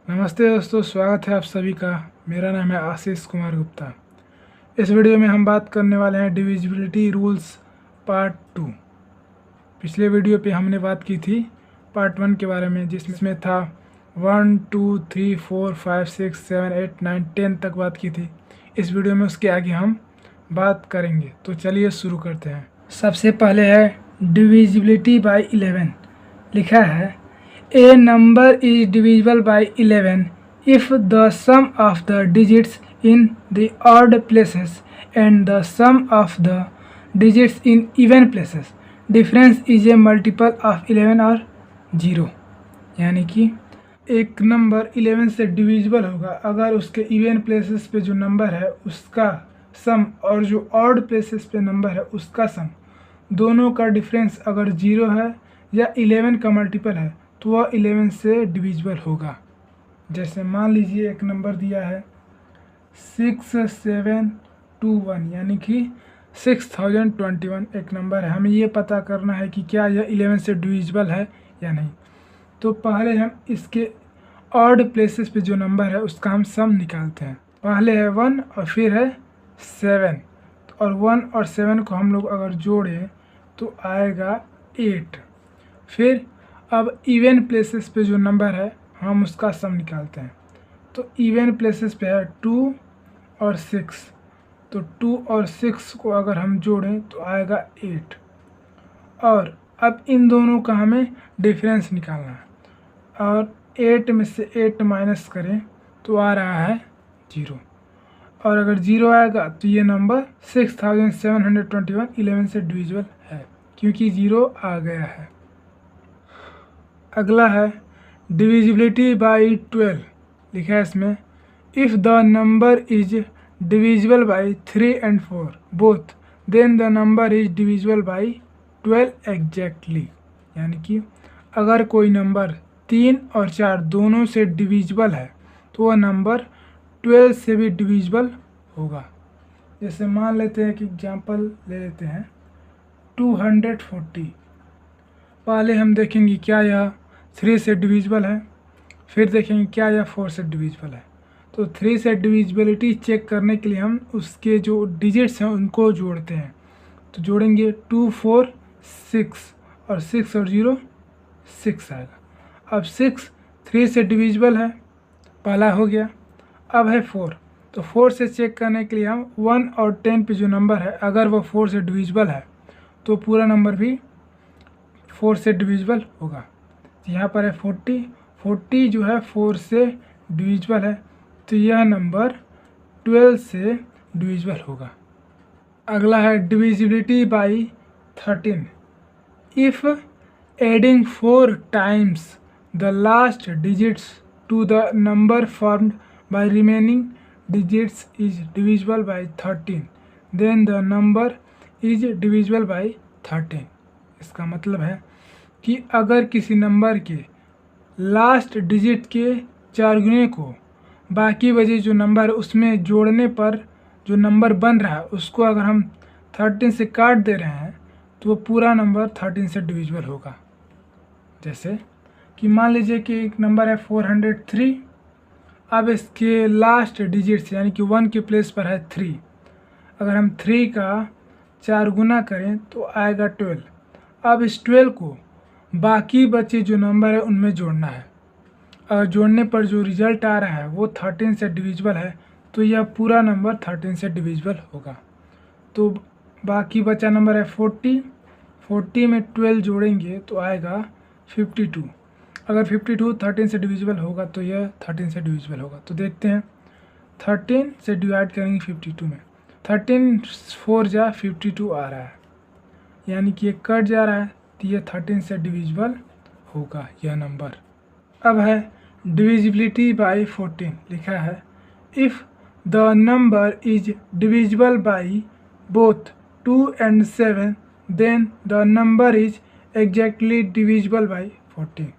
नमस्ते दोस्तों, स्वागत है आप सभी का। मेरा नाम है आशीष कुमार गुप्ता। इस वीडियो में हम बात करने वाले हैं डिविजिबिलिटी रूल्स पार्ट 2। पिछले वीडियो पे हमने बात की थी पार्ट 1 के बारे में, जिसमें था 1 2 3 4 5 6 7 8 9 10 तक बात की थी। इस वीडियो में उसके आगे हम बात करेंगे, तो चलिए शुरू करते हैं। सबसे पहले है डिविजिबिलिटी बाय 11। लिखा है A number is divisible by 11 if the sum of the digits in the odd places and the sum of the digits in even places difference is a multiple of 11 और 0। यानी कि एक number 11 से divisible होगा अगर उसके even places पे जो नंबर है उसका सम और जो ऑड प्लेसेस पे नंबर है उसका सम, दोनों का डिफरेंस अगर 0 है या 11 का मल्टीपल है तो वह 11 से डिविजिबल होगा। जैसे मान लीजिए एक नंबर दिया है 6721, यानी कि 6021 एक नंबर है। हमें ये पता करना है कि क्या यह 11 से डिविजिबल है या नहीं। तो पहले हम इसके ऑड प्लेसेस पे जो नंबर है उसका हम सम निकालते हैं। पहले है 1 और फिर है 7, और 1 और 7 को हम लोग अगर जोड़ें तो आएगा 8। फिर अब इवन प्लेसेस पे जो नंबर है हम उसका सम निकालते हैं। तो इवन प्लेसेस पे है 2 और 6, तो 2 और 6 को अगर हम जोड़ें तो आएगा 8। और अब इन दोनों का हमें डिफरेंस निकालना है, और 8 में से 8 माइनस करें तो आ रहा है 0। और अगर 0 आएगा तो ये नंबर 6721 11 से डिविजिबल है, क्योंकि 0 आ गया है। अगला है डिविजिबिलिटी बाय 12। लिखा है इसमें if the number is divisible by 3 and 4 both then the number is divisible by 12 exactly. यानी कि अगर कोई नंबर 3 और 4 दोनों से डिविजिबल है तो वह नंबर 12 से भी डिविजिबल होगा। जैसे मान लेते हैं कि एग्जांपल ले लेते हैं 240। पहले हम देखेंगे क्या यह 3 से डिविजिबल है, फिर देखेंगे क्या यह 4 से डिविजिबल है। तो 3 से डिविजिबिलिटी चेक करने के लिए हम उसके जो डिजिट्स हैं उनको जोड़ते हैं। तो जोड़ेंगे 2 4 6, और 6 और 0 6 आएगा। अब 6 3 से डिविजिबल है, पहला हो गया। अब है 4, तो 4 से चेक करने के लिए हम 1 और 10 पे जो नंबर है अगर वो 4 से डिविजिबल है तो पूरा नंबर भी 4 से डिविजिबल होगा। यहाँ पर है 40 जो है 4 से डिविजिबल है, तो यह नंबर 12 से डिविजिबल होगा। अगला है divisibility by 13। If adding 4 times the last digits to the number formed by remaining digits is divisible by 13 then the number is divisible by 13। इसका मतलब है कि अगर किसी नंबर के लास्ट डिजिट के 4 गुने को बाकी बचे जो नंबर उसमें जोड़ने पर जो नंबर बन रहा है उसको अगर हम 13 से काट दे रहे हैं तो वो पूरा नंबर 13 से डिविजिबल होगा। जैसे कि मान लीजिए कि एक नंबर है 403। अब इसके लास्ट डिजिट्स यानी कि 1 के प्लेस पर है 3। अगर हम 3 का 4 गुना करें तो आएगा 12। अब इस 12 को बाकी बचे जो नंबर है उनमें जोड़ना है। अगर जोड़ने पर जो रिज़ल्ट आ रहा है वो 13 से डिविजिबल है तो यह पूरा नंबर 13 से डिविजिबल होगा। तो बाकी बचा नंबर है 40 में 12 जोड़ेंगे तो आएगा 52। अगर 52 13 से डिविजिबल होगा तो यह 13 से डिविजिबल होगा। तो देखते हैं, 13 से डिवाइड करेंगे 52 में, 13 4 जा 52 आ रहा है, यानी कि ये कट जा रहा है तो ये 13 से डिविजिबल होगा यह नंबर। अब है डिविजिबिलिटी बाय 14। लिखा है if the number is divisible by both 2 and 7 then the number is exactly divisible by 14।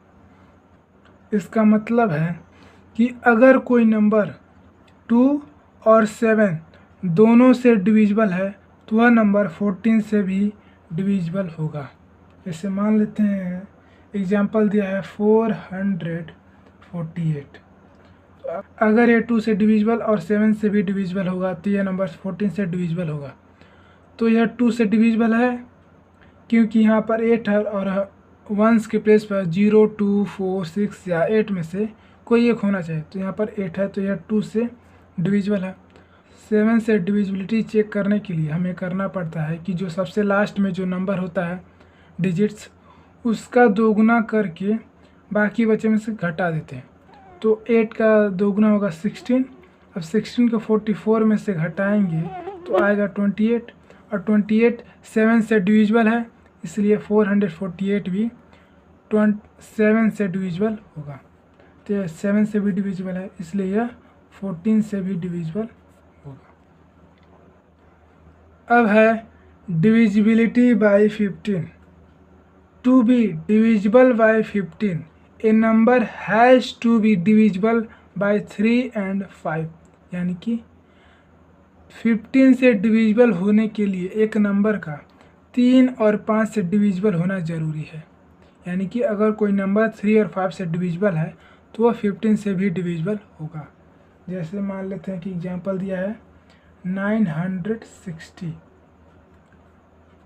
इसका मतलब है कि अगर कोई नंबर 2 और 7 दोनों से डिविजिबल है तो वह नंबर 14 से भी डिविजिबल होगा। जैसे मान लेते हैं एग्जाम्पल दिया है 448। तो अगर ये 2 से डिविजिबल और 7 से भी डिविजिबल होगा तो यह नंबर 14 से डिविजिबल होगा। तो यह 2 से डिविजिबल है क्योंकि यहाँ पर 8 है और वंस के प्लेस पर 0, 2, 4, 6 या 8 में से कोई एक होना चाहिए। तो यहाँ पर 8 है तो यह 2 से डिविजिबल है। 7 से डिविजिबिलिटी चेक करने के लिए हमें करना पड़ता है कि जो सबसे लास्ट में जो नंबर होता है डिजिट्स, उसका दोगुना करके बाकी बचे में से घटा देते हैं। तो 8 का दोगुना होगा 16। अब 16 को 44 में से घटाएंगे तो आएगा 28 और 28 7 से डिविजिबल है, इसलिए 448 भी 7 से डिविजिबल होगा। तो यह 7 से भी डिविजिबल है, इसलिए यह 14 से भी डिविजिबल होगा। अब है divisibility by 15। To be divisible by 15 a number has to be divisible by 3 and 5। यानी कि 15 से डिविजिबल होने के लिए एक नंबर का 3 और 5 से डिविजिबल होना ज़रूरी है। यानी कि अगर कोई नंबर 3 और 5 से डिविजिबल है तो वह 15 से भी डिविजिबल होगा। जैसे मान लेते हैं कि एग्जांपल दिया है 960।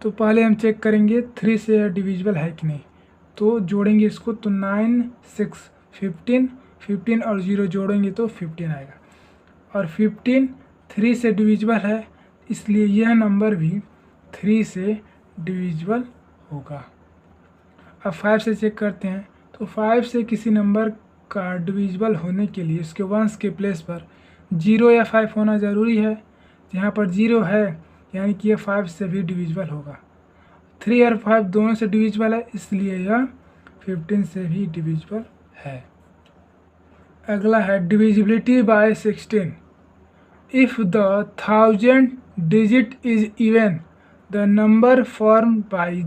तो पहले हम चेक करेंगे 3 से डिविजिबल है कि नहीं। तो जोड़ेंगे इसको तो 9, 6, 15 और 0 जोड़ेंगे तो 15 आएगा। और 15 3 से डिविजिबल है, इसलिए यह नंबर भी 3 से डिविजिबल होगा। अब 5 से चेक करते हैं। तो 5 से किसी नंबर का डिविजिबल होने के लिए उसके वंस के प्लेस पर 0 या 5 होना ज़रूरी है। यहाँ पर 0 है यानी कि यह 5 से भी डिविजिबल होगा। 3 और 5 दोनों से डिविजिबल है, इसलिए यह 15 से भी डिविजिबल है। अगला है divisibility bye 16। If the 1000 digit is even the number form by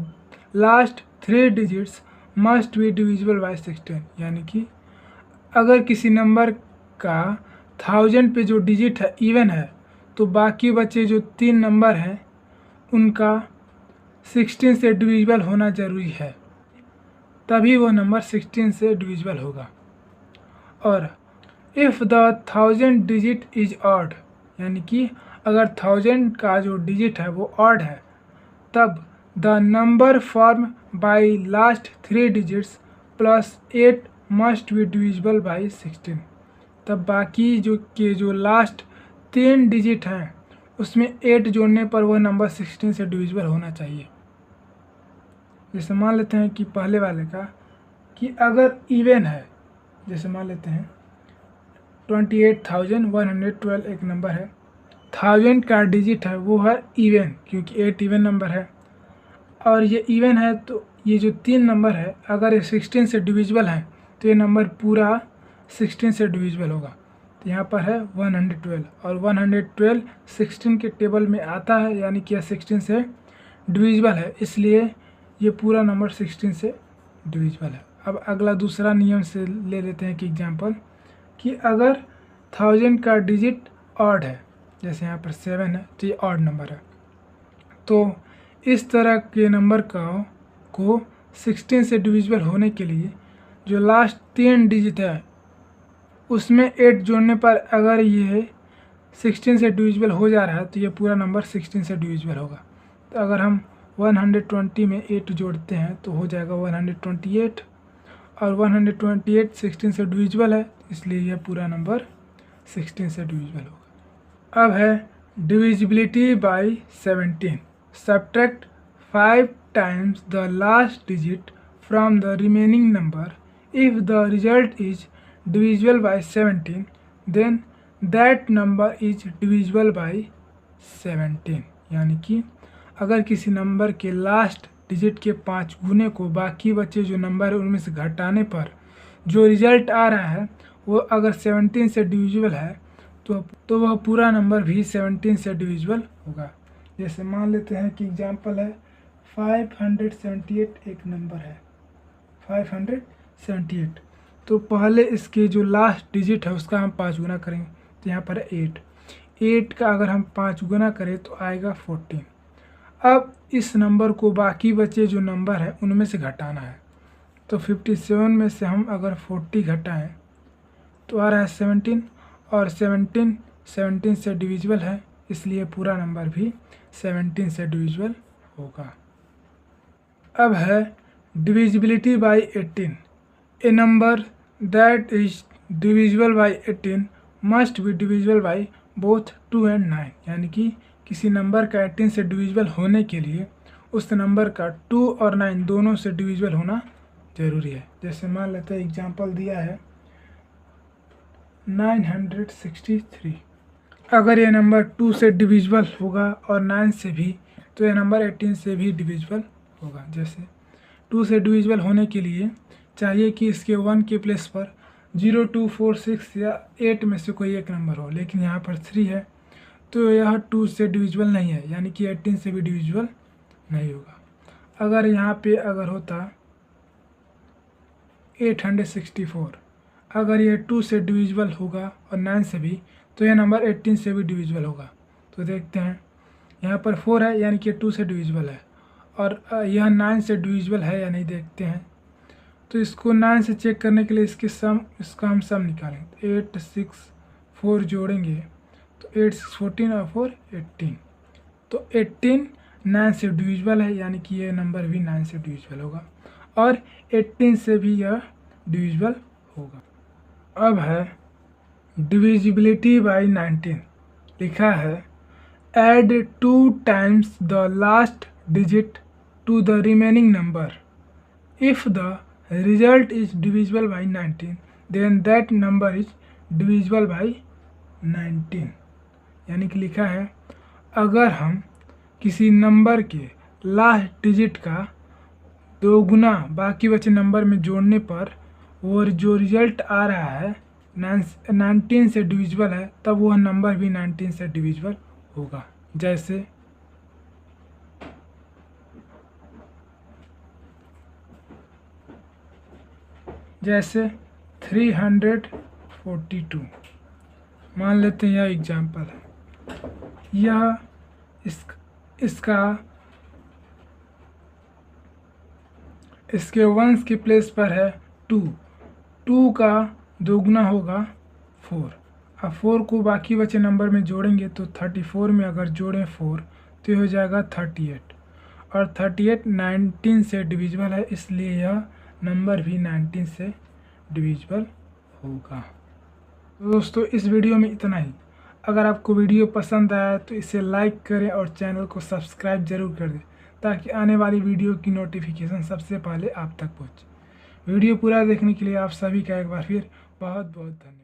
last 3 digits must be divisible bye 16। यानी कि अगर किसी नंबर का 1000 पे जो डिजिट है इवन है तो बाकी बचे जो 3 नंबर हैं उनका 16 से डिविजिबल होना ज़रूरी है, तभी वो नंबर 16 से डिविजिबल होगा। और if the 1000 digit is odd, यानी कि अगर 1000 का जो डिजिट है वो ऑड है, तब the number form by last 3 digits plus 8 must be divisible bye 16। तब बाकी जो लास्ट 3 डिजिट हैं उसमें 8 जोड़ने पर वह नंबर 16 से डिविजिबल होना चाहिए। जैसे मान लेते हैं कि पहले वाले का कि अगर इवन है, जैसे मान लेते हैं 28,112 एक नंबर है, 1000 का डिजिट है वो है इवन क्योंकि 8 इवन नंबर है और ये इवन है। तो ये जो 3 नंबर है अगर ये 16 से डिविजिबल है तो ये नंबर पूरा 16 से डिविजिबल होगा। तो यहाँ पर है 112 और 112 16 के टेबल में आता है, यानी कि यह 16 से डिविजिबल है, इसलिए ये पूरा नंबर 16 से डिविजिबल है। अब अगला दूसरा नियम से ले लेते हैं कि एग्जांपल कि अगर 1000 का डिजिट ऑड है, जैसे यहाँ पर 7 है तो ये ऑड नंबर है, तो इस तरह के नंबर को 16 से डिविजिबल होने के लिए जो लास्ट 3 डिजिट है उसमें 8 जोड़ने पर अगर ये 16 से डिविजिबल हो जा रहा है तो ये पूरा नंबर 16 से डिविजिबल होगा। तो अगर हम 120 में 8 जोड़ते हैं तो हो जाएगा 128 और 128 16 से डिविजिबल है, इसलिए यह पूरा नंबर 16 से डिविजिबल होगा। अब है divisibility bye 17। Subtract 5 times the last digit from the remaining number. If the result is divisible by 17 then that number is divisible by 17। यानी कि अगर किसी नंबर के लास्ट डिजिट के 5 गुने को बाकी बचे जो नंबर है उनमें से घटाने पर जो रिजल्ट आ रहा है वो अगर 17 से डिविजिबल है तो वह पूरा नंबर भी 17 से डिविजिबल होगा। जैसे मान लेते हैं कि एग्जांपल है 578 एक नंबर है 578। तो पहले इसके जो लास्ट डिजिट है उसका हम 5 गुना करेंगे, तो यहाँ पर 8 का अगर हम 5 गुना करें तो आएगा 14। अब इस नंबर को बाकी बचे जो नंबर है उनमें से घटाना है, तो 57 में से हम अगर 40 घटाएं तो आ रहा है 17 और 17 से डिविजिबल है, इसलिए पूरा नंबर भी 17 से डिविजिबल होगा। अब है divisibility bye 18। A number that is divisible bye 18 must be divisible by both 2 and 9, यानी कि किसी नंबर का 18 से डिविजिबल होने के लिए उस नंबर का 2 और 9 दोनों से डिविजिबल होना जरूरी है। जैसे मान लेते हैं एग्जांपल दिया है 963। अगर ये नंबर 2 से डिविजिबल होगा और 9 से भी, तो ये नंबर 18 से भी डिविजिबल होगा। जैसे 2 से डिविजिबल होने के लिए चाहिए कि इसके 1 के प्लेस पर 0, 2, 4, 6 या 8 में से कोई एक नंबर हो, लेकिन यहाँ पर 3 है तो यह 2 से डिविजिबल नहीं है, यानी कि 18 से भी डिविजिबल नहीं होगा। अगर यहाँ पे अगर होता 864, अगर ये 2 से डिविजिबल होगा और 9 से भी, तो यह नंबर 18 से भी डिविजिबल होगा। तो देखते हैं यहाँ पर 4 है, यानी कि 2 से डिविजिबल है, और यह 9 से डिविजिबल है या नहीं देखते हैं। तो इसको 9 से चेक करने के लिए इसका हम सम निकालेंगे। 8, 6, 4 जोड़ेंगे तो 8, 6, 14 और 4 18। तो 18 9 से डिविजिबल है, यानी कि ये नंबर भी 9 से डिविजिबल होगा, और 18 से भी यह डिविजिबल होगा। अब है डिविजिबिलिटी बाय 19। लिखा है add 2 times the last digit to the remaining number. If the result is divisible by 19 then that number is divisible by 19। यानी कि लिखा है अगर हम किसी नंबर के लास्ट डिजिट का 2 गुना बाकी बचे नंबर में जोड़ने पर वो जो रिजल्ट आ रहा है 19 से डिविजिबल है, तब वह नंबर भी 19 से डिविजिबल होगा। जैसे 342 मान लेते हैं, यह एग्जाम्पल है। यह इसके वंस के प्लेस पर है 2 का 2 गुना होगा 4। अब 4 को बाकी बचे नंबर में जोड़ेंगे तो 34 में अगर जोड़ें 4 तो ये हो जाएगा 38, और 38 19 से डिविजिबल है, इसलिए यह नंबर भी 19 से डिविजिबल होगा। तो दोस्तों इस वीडियो में इतना ही। अगर आपको वीडियो पसंद आया तो इसे लाइक करें और चैनल को सब्सक्राइब जरूर कर दें, ताकि आने वाली वीडियो की नोटिफिकेशन सबसे पहले आप तक पहुंचे। वीडियो पूरा देखने के लिए आप सभी का एक बार फिर बहुत बहुत धन्यवाद।